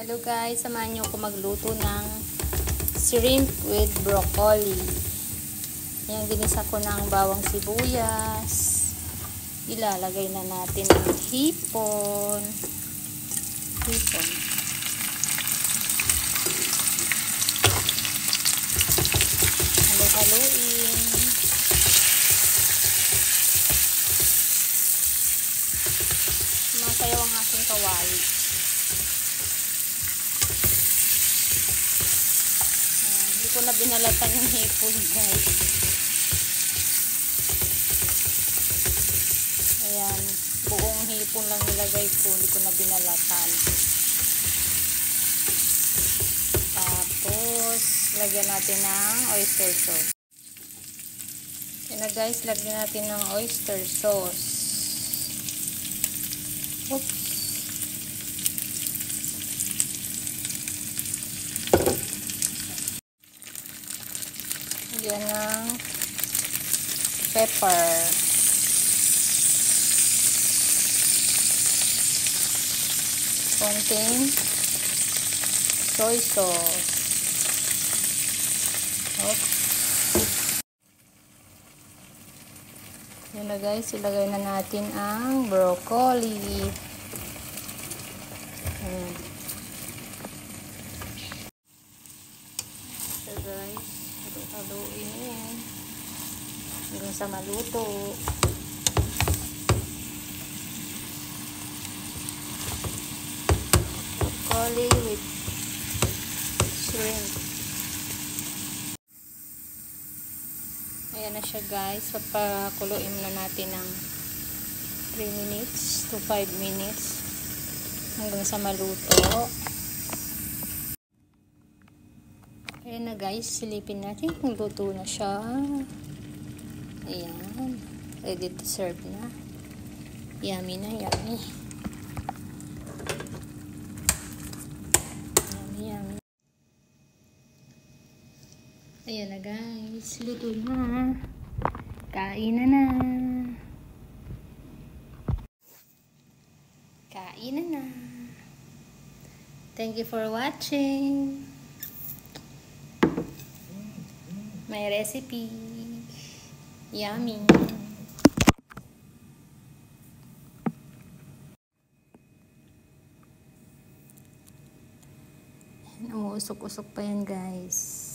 Hello guys, samahan niyo ako magluto ng shrimp with broccoli. Ayan, ginisa ko ng bawang sibuyas. Ilalagay na natin ang hipon. Halo-haloin. Masayaw ang aking kawali. Hindi ko na binalatan yung hipon, guys. Ayan, buong hipon lang nilagay ko, hindi ko na binalatan. Tapos lagyan natin ng oyster sauce. Ayan na guys, lagyan natin ng oyster sauce. Oops. Lagyan ng pepper. Konting soy sauce. Oops. Yan na guys, ilagay na natin ang broccoli. Ayan. So guys, halo-haloin yan hanggang sa maluto. Broccoli with shrimp. Ayan na siya guys. Papakuluin na natin ng 3 minutes to 5 minutes hanggang sa maluto. Ayan na guys. Silipin natin kung luto na siya. Ayan. Ready to serve na. Yummy na, yummy. Yummy. Ayan na guys, luto na. Kain na. Kain na. Thank you for watching my recipe. Yummy. Umuusok-usok pa yan guys.